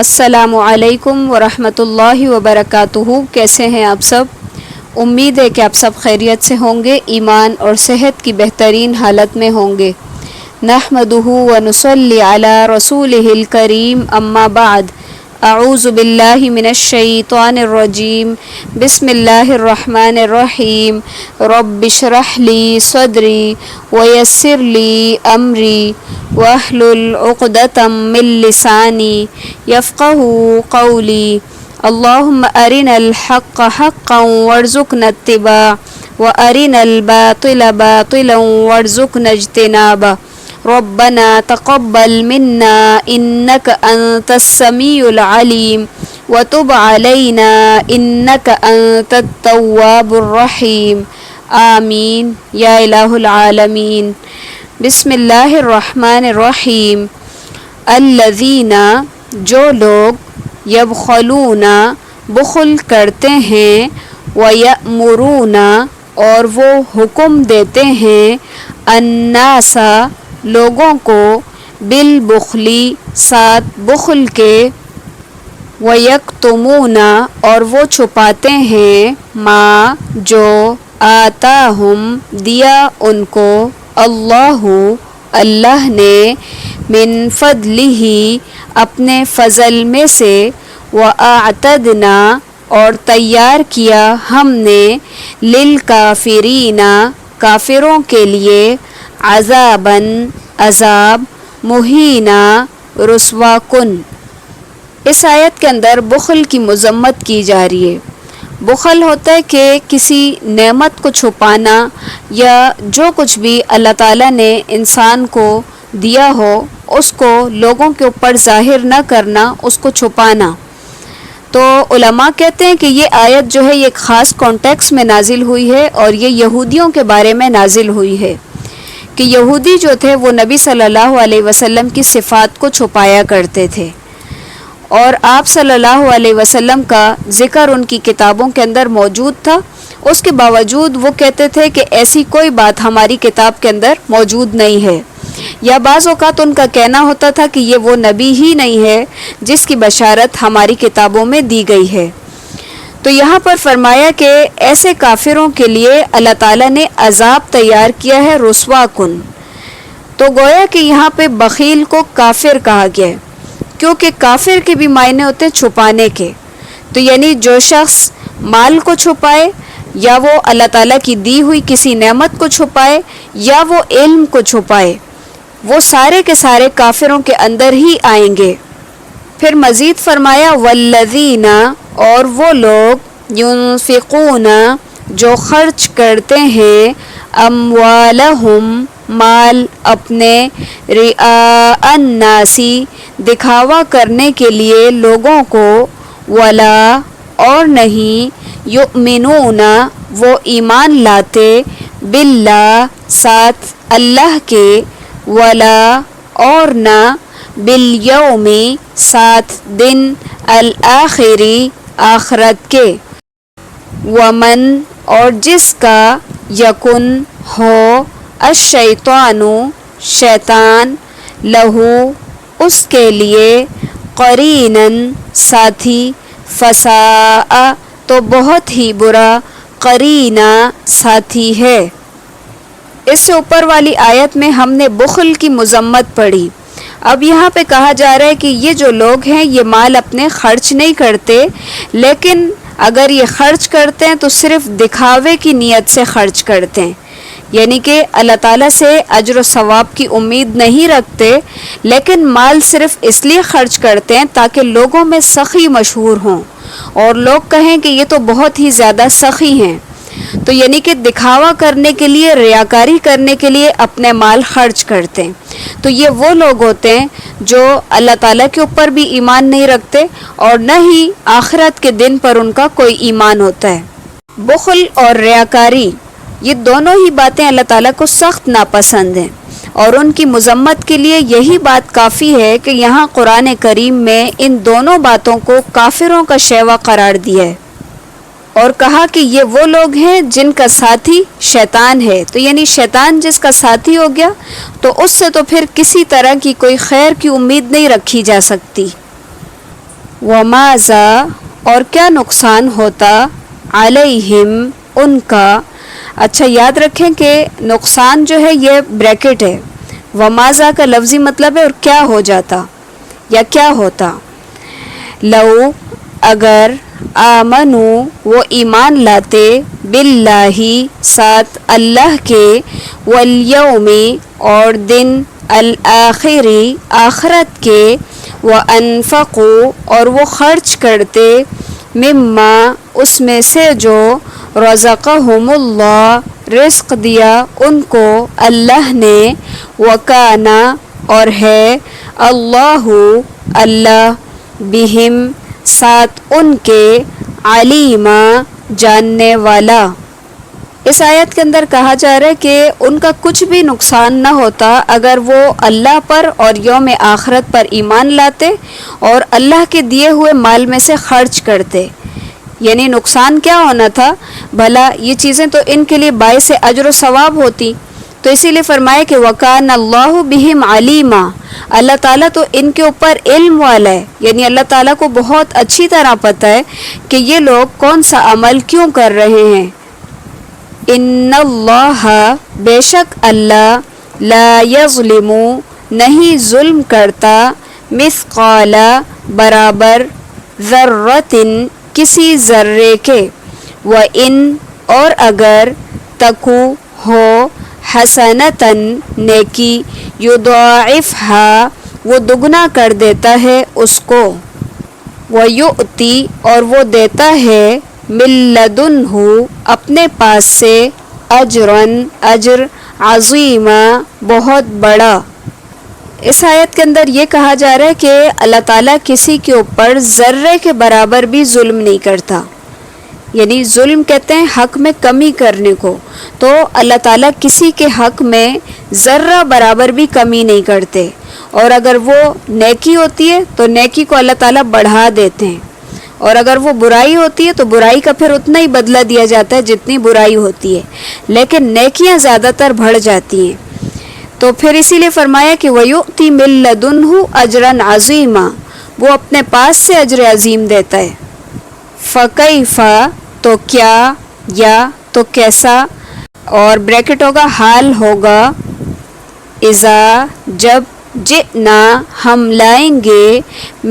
السلام علیکم ورحمۃ اللہ وبرکاتہ۔ کیسے ہیں آپ سب؟ امید ہے کہ آپ سب خیریت سے ہوں گے، ایمان اور صحت کی بہترین حالت میں ہوں گے۔ نحمدہ ونصلی علی رسولہ الکریم، اما بعد، اعوذ باللہ من الشیطان الرجیم، بسم اللہ الرحمن الرحیم۔ رب اشرح لی صدری ویسر لی امری واحلل عقدۃ من لسانی یفقہوا قولی۔ اللہم ارنا الحق حقا وارزقنا اتباعہ وارنا الباطل باطلا وارزقنا اجتنابہ۔ ربنا تقبل منا انک انت السمیع العلیم وتب علینا انک انت التواب الرحیم، آمین یا الہ العالمین۔ بسم اللہ الرحمن الرحیم۔ الذین، جو لوگ، یبخلون، بخل کرتے ہیں، ویأمرون، اور وہ حکم دیتے ہیں، الناس، لوگوں کو، بالبخلی، ساتھ بخل کے، ویکتمون، اور وہ چھپاتے ہیں، ما، جو، آتاہم، دیا ان کو، اللہ نے، من فضلہ، اپنے فضل میں سے، وَأَعْتَدْنَا، اور تیار کیا ہم نے، لِلْكَافِرِينَ، کافروں کے لیے، عذاباً، عذاب، مہینہ، رسوا کن۔ اس آیت کے اندر بخل کی مذمت کی جا رہی ہے۔ بخل ہوتا ہے کہ کسی نعمت کو چھپانا، یا جو کچھ بھی اللہ تعالیٰ نے انسان کو دیا ہو اس کو لوگوں کے اوپر ظاہر نہ کرنا، اس کو چھپانا۔ تو علماء کہتے ہیں کہ یہ آیت جو ہے یہ ایک خاص کانٹیکس میں نازل ہوئی ہے، اور یہ یہودیوں کے بارے میں نازل ہوئی ہے کہ یہودی جو تھے وہ نبی صلی اللہ علیہ وسلم کی صفات کو چھپایا کرتے تھے، اور آپ صلی اللہ علیہ وسلم کا ذکر ان کی کتابوں کے اندر موجود تھا، اس کے باوجود وہ کہتے تھے کہ ایسی کوئی بات ہماری کتاب کے اندر موجود نہیں ہے، یا بعض اوقات ان کا کہنا ہوتا تھا کہ یہ وہ نبی ہی نہیں ہے جس کی بشارت ہماری کتابوں میں دی گئی ہے۔ تو یہاں پر فرمایا کہ ایسے کافروں کے لیے اللہ تعالیٰ نے عذاب تیار کیا ہے، رسوا کن۔ تو گویا کہ یہاں پہ بخیل کو کافر کہا گیا ہے، کیونکہ کافر کے بھی معنی ہوتے چھپانے کے۔ تو یعنی جو شخص مال کو چھپائے، یا وہ اللہ تعالیٰ کی دی ہوئی کسی نعمت کو چھپائے، یا وہ علم کو چھپائے، وہ سارے کے سارے کافروں کے اندر ہی آئیں گے۔ پھر مزید فرمایا والذین، اور وہ لوگ، ینفقون، جو خرچ کرتے ہیں، اموالہم، مال اپنے، رعاء الناس، دکھاوا کرنے کے لیے لوگوں کو، ولا، اور نہیں، یؤمنون، وہ ایمان لاتے، باللہ، ساتھ اللہ کے، ولا، اور نہ، بالیوم، ساتھ دن، الآخری، آخرت کے، ومن، اور جس کا، یکن، ہو، الشیطان، شیطان، لہو، اس کے لیے، قریناً، ساتھی، فساء، تو بہت ہی برا، قرینہ، ساتھی ہے۔ اس سے اوپر والی آیت میں ہم نے بخل کی مذمت پڑھی۔ اب یہاں پہ کہا جا رہا ہے کہ یہ جو لوگ ہیں یہ مال اپنے خرچ نہیں کرتے، لیکن اگر یہ خرچ کرتے ہیں تو صرف دکھاوے کی نیت سے خرچ کرتے ہیں، یعنی کہ اللہ تعالیٰ سے اجر و ثواب کی امید نہیں رکھتے، لیکن مال صرف اس لیے خرچ کرتے ہیں تاکہ لوگوں میں سخی مشہور ہوں، اور لوگ کہیں کہ یہ تو بہت ہی زیادہ سخی ہیں۔ تو یعنی کہ دکھاوا کرنے کے لیے، ریاکاری کرنے کے لیے اپنے مال خرچ کرتے ہیں۔ تو یہ وہ لوگ ہوتے ہیں جو اللہ تعالیٰ کے اوپر بھی ایمان نہیں رکھتے، اور نہ ہی آخرت کے دن پر ان کا کوئی ایمان ہوتا ہے۔ بخل اور ریاکاری، یہ دونوں ہی باتیں اللہ تعالیٰ کو سخت ناپسند ہیں، اور ان کی مذمت کے لیے یہی بات کافی ہے کہ یہاں قرآن کریم میں ان دونوں باتوں کو کافروں کا شیوا قرار دیا ہے، اور کہا کہ یہ وہ لوگ ہیں جن کا ساتھی شیطان ہے۔ تو یعنی شیطان جس کا ساتھی ہو گیا تو اس سے تو پھر کسی طرح کی کوئی خیر کی امید نہیں رکھی جا سکتی۔ وماذا اور کیا نقصان ہوتا علیہم ان کا. اچھا یاد رکھیں کہ نقصان جو ہے یہ بریکٹ ہے. وماذا کا لفظی مطلب ہے اور کیا ہو جاتا یا کیا ہوتا. لو اگر آمنو وہ ایمان لاتے باللہ ساتھ اللہ کے والیومی اور دن الآخری آخرت کے وانفقوا اور وہ خرچ کرتے مما اس میں سے جو رزقہم اللہ رزق دیا ان کو اللہ نے وکانا اور ہے اللہ اللہ بہم ساتھ ان کے علیما جاننے والا. اس آیت کے اندر کہا جا رہا ہے کہ ان کا کچھ بھی نقصان نہ ہوتا اگر وہ اللہ پر اور یوم آخرت پر ایمان لاتے اور اللہ کے دیے ہوئے مال میں سے خرچ کرتے. یعنی نقصان کیا ہونا تھا؟ بھلا یہ چیزیں تو ان کے لیے باعث اجر و ثواب ہوتی. تو اسی لیے فرمائے کہ وکان اللہ بہم علیما، اللہ تعالیٰ تو ان کے اوپر علم والا ہے. یعنی اللہ تعالیٰ کو بہت اچھی طرح پتہ ہے کہ یہ لوگ کون سا عمل کیوں کر رہے ہیں. ان اللہ بے شک اللہ لا یظلم نہیں ظلم کرتا مثقال برابر ذرۃ کسی ذرے کے وَإِن اور اگر تکو ہو حسنتاً نیکی یضاعفها وہ دگنا کر دیتا ہے اس کو وَيُؤْتِ اور وہ دیتا ہے من لدنہ اپنے پاس سے اجراً اجر عظیما بہت بڑا. اس آیت کے اندر یہ کہا جا رہا ہے کہ اللہ تعالیٰ کسی کے اوپر ذرے کے برابر بھی ظلم نہیں کرتا. یعنی ظلم کہتے ہیں حق میں کمی کرنے کو، تو اللہ تعالیٰ کسی کے حق میں ذرہ برابر بھی کمی نہیں کرتے. اور اگر وہ نیکی ہوتی ہے تو نیکی کو اللہ تعالیٰ بڑھا دیتے ہیں، اور اگر وہ برائی ہوتی ہے تو برائی کا پھر اتنا ہی بدلہ دیا جاتا ہے جتنی برائی ہوتی ہے، لیکن نیکیاں زیادہ تر بڑھ جاتی ہیں. تو پھر اسی لیے فرمایا کہ وَيُؤْتِ مِن لَدُنْهُ أَجْرًا عَظِيمًا وہ اپنے پاس سے اجر عظیم دیتا ہے. فَكَيْفَ تو کیا یا تو کیسا اور بریکٹ ہوگا حال ہوگا اذا جب جئنا ہم لائیں گے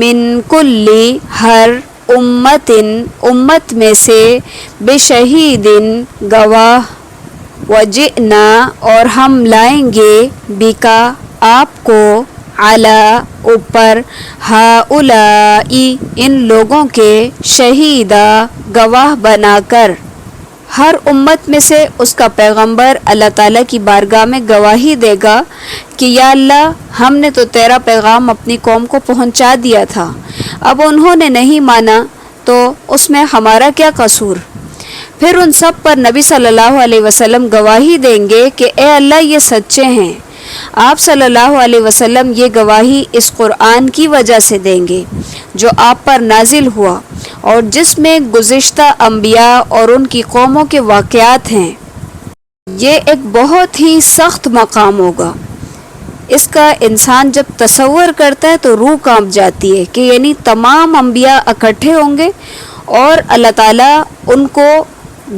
من کلی ہر امت میں سے بشہیدن گواہ وجئنا اور ہم لائیں گے بکا آپ کو علی اوپر ہؤلائی ان لوگوں کے شہیدہ گواہ بنا کر. ہر امت میں سے اس کا پیغمبر اللہ تعالیٰ کی بارگاہ میں گواہی دے گا کہ یا اللہ ہم نے تو تیرا پیغام اپنی قوم کو پہنچا دیا تھا، اب انہوں نے نہیں مانا تو اس میں ہمارا کیا قصور. پھر ان سب پر نبی صلی اللہ علیہ وسلم گواہی دیں گے کہ اے اللہ یہ سچے ہیں. آپ صلی اللہ علیہ وسلم یہ گواہی اس قرآن کی وجہ سے دیں گے جو آپ پر نازل ہوا اور جس میں گزشتہ انبیاء اور ان کی قوموں کے واقعات ہیں. یہ ایک بہت ہی سخت مقام ہوگا. اس کا انسان جب تصور کرتا ہے تو روح کانپ جاتی ہے کہ یعنی تمام انبیاء اکٹھے ہوں گے اور اللہ تعالیٰ ان کو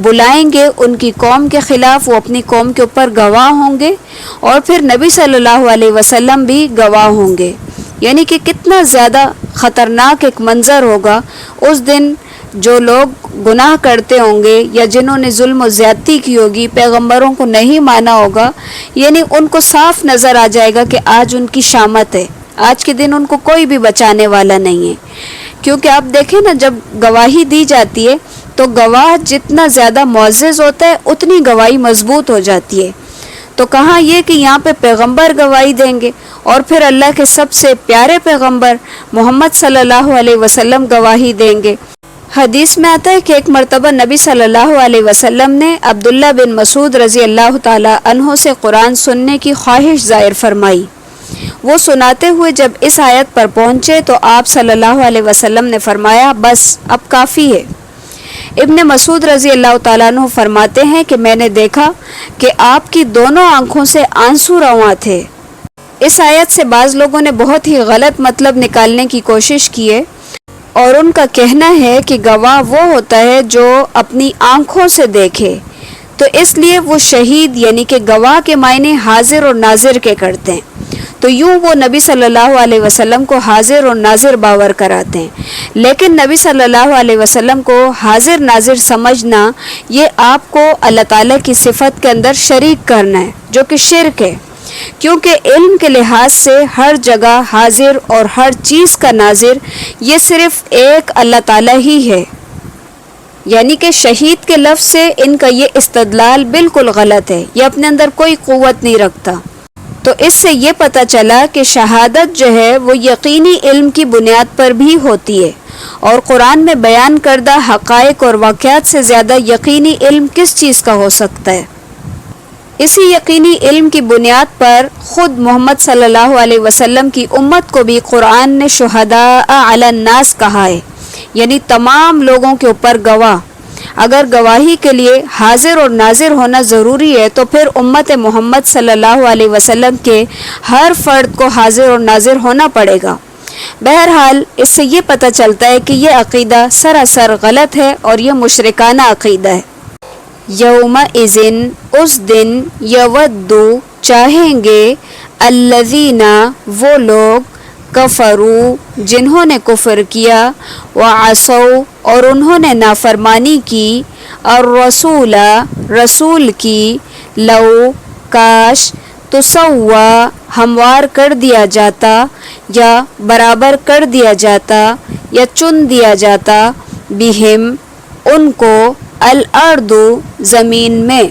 بلائیں گے ان کی قوم کے خلاف، وہ اپنی قوم کے اوپر گواہ ہوں گے اور پھر نبی صلی اللہ علیہ وسلم بھی گواہ ہوں گے. یعنی کہ کتنا زیادہ خطرناک ایک منظر ہوگا اس دن. جو لوگ گناہ کرتے ہوں گے یا جنہوں نے ظلم و زیادتی کی ہوگی، پیغمبروں کو نہیں مانا ہوگا، یعنی ان کو صاف نظر آ جائے گا کہ آج ان کی شامت ہے، آج کے دن ان کو کوئی بھی بچانے والا نہیں ہے. کیونکہ آپ دیکھیں نا جب گواہی دی جاتی ہے تو گواہ جتنا زیادہ معزز ہوتا ہے اتنی گواہی مضبوط ہو جاتی ہے. تو کہاں یہ کہ یہاں پہ پیغمبر گواہی دیں گے اور پھر اللہ کے سب سے پیارے پیغمبر محمد صلی اللہ علیہ وسلم گواہی دیں گے. حدیث میں آتا ہے کہ ایک مرتبہ نبی صلی اللہ علیہ وسلم نے عبداللہ بن مسعود رضی اللہ تعالی عنہ سے قرآن سننے کی خواہش ظاہر فرمائی. وہ سناتے ہوئے جب اس آیت پر پہنچے تو آپ صلی اللہ علیہ وسلم نے فرمایا بس اب کافی ہے. ابن مسعود رضی اللہ تعالیٰ عنہ فرماتے ہیں کہ میں نے دیکھا کہ آپ کی دونوں آنکھوں سے آنسو رواں تھے. اس آیت سے بعض لوگوں نے بہت ہی غلط مطلب نکالنے کی کوشش کی ہے. اور ان کا کہنا ہے کہ گواہ وہ ہوتا ہے جو اپنی آنکھوں سے دیکھے، تو اس لیے وہ شہید یعنی کہ گواہ کے معنی حاضر اور ناظر کے کرتے ہیں، تو یوں وہ نبی صلی اللہ علیہ وسلم کو حاضر اور ناظر باور کراتے ہیں۔ لیکن نبی صلی اللہ علیہ وسلم کو حاضر ناظر سمجھنا یہ آپ کو اللہ تعالیٰ کی صفت کے اندر شریک کرنا ہے، جو کہ شرک ہے، کیونکہ علم کے لحاظ سے ہر جگہ حاضر اور ہر چیز کا ناظر یہ صرف ایک اللہ تعالیٰ ہی ہے، یعنی کہ شہید کے لفظ سے ان کا یہ استدلال بالکل غلط ہے، یہ اپنے اندر کوئی قوت نہیں رکھتا۔ تو اس سے یہ پتہ چلا کہ شہادت جو ہے وہ یقینی علم کی بنیاد پر بھی ہوتی ہے، اور قرآن میں بیان کردہ حقائق اور واقعات سے زیادہ یقینی علم کس چیز کا ہو سکتا ہے؟ اسی یقینی علم کی بنیاد پر خود محمد صلی اللہ علیہ وسلم کی امت کو بھی قرآن نے شہداء علی الناس کہا ہے، یعنی تمام لوگوں کے اوپر گواہ۔ اگر گواہی کے لیے حاضر اور ناظر ہونا ضروری ہے تو پھر امت محمد صلی اللہ علیہ وسلم کے ہر فرد کو حاضر اور ناظر ہونا پڑے گا۔ بہرحال اس سے یہ پتہ چلتا ہے کہ یہ عقیدہ سراسر غلط ہے اور یہ مشرکانہ عقیدہ ہے۔ یومئذ اس دن یودو چاہیں گے الذین وہ لوگ کفروا جنہوں نے کفر کیا وعصوا اور انہوں نے نافرمانی کی الرسول رسول کی لو کاش تسوا ہموار کر دیا جاتا یا برابر کر دیا جاتا یا چن دیا جاتا بہم ان کو الارض زمین میں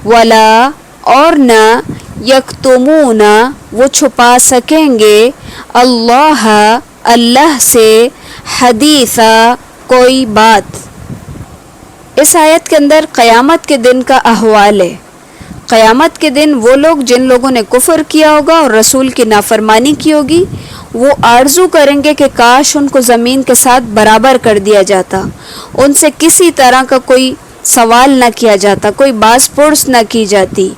ولا اور نہ یکتمون وہ چھپا سکیں گے اللہ اللہ سے حدیثا کوئی بات۔ اس آیت کے اندر قیامت کے دن کا احوال ہے۔ قیامت کے دن وہ لوگ جن لوگوں نے کفر کیا ہوگا اور رسول کی نافرمانی کی ہوگی وہ آرزو کریں گے کہ کاش ان کو زمین کے ساتھ برابر کر دیا جاتا، ان سے کسی طرح کا کوئی سوال نہ کیا جاتا، کوئی باز پرس نہ کی جاتی۔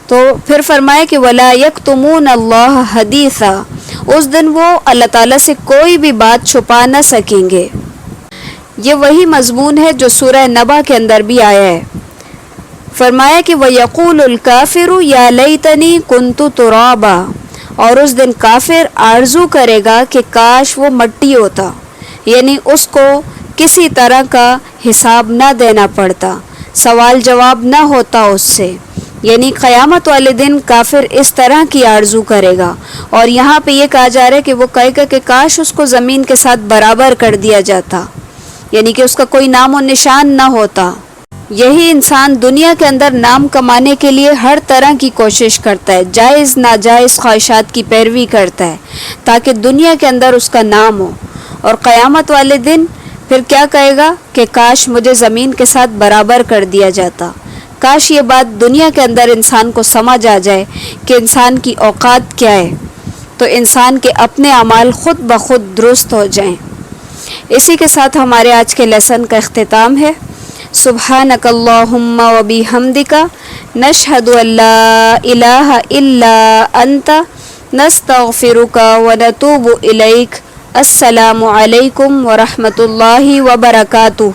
تو پھر فرمائے کہ وَلَا يَكْتُمُونَ اللَّهَ حَدِيثًا اس دن وہ اللہ تعالیٰ سے کوئی بھی بات چھپا نہ سکیں گے۔ یہ وہی مضمون ہے جو سورہ نبا کے اندر بھی آیا ہے۔ فرمایا کہ وَيَقُولُ الْكَافِرُ يَا لَيْتَنِي كُنْتُ تُرَابًا اور اس دن کافر آرزو کرے گا کہ کاش وہ مٹی ہوتا، یعنی اس کو کسی طرح کا حساب نہ دینا پڑتا، سوال جواب نہ ہوتا اس سے، یعنی قیامت والے دن کافر اس طرح کی آرزو کرے گا۔ اور یہاں پہ یہ کہا جا رہا ہے کہ وہ کہے گا کہ کاش اس کو زمین کے ساتھ برابر کر دیا جاتا، یعنی کہ اس کا کوئی نام و نشان نہ ہوتا۔ یہی انسان دنیا کے اندر نام کمانے کے لیے ہر طرح کی کوشش کرتا ہے، جائز ناجائز خواہشات کی پیروی کرتا ہے تاکہ دنیا کے اندر اس کا نام ہو، اور قیامت والے دن پھر کیا کہے گا کہ کاش مجھے زمین کے ساتھ برابر کر دیا جاتا۔ کاش یہ بات دنیا کے اندر انسان کو سمجھ آ جائے کہ انسان کی اوقات کیا ہے، تو انسان کے اپنے اعمال خود بخود درست ہو جائیں۔ اسی کے ساتھ ہمارے آج کے لیسن کا اختتام ہے۔ سبحانک اللہم و بحمدک نشہد ان لا الہ الا انت نستغفرک و نتوب الیک۔ السلام علیکم ورحمۃ اللہ وبرکاتہ۔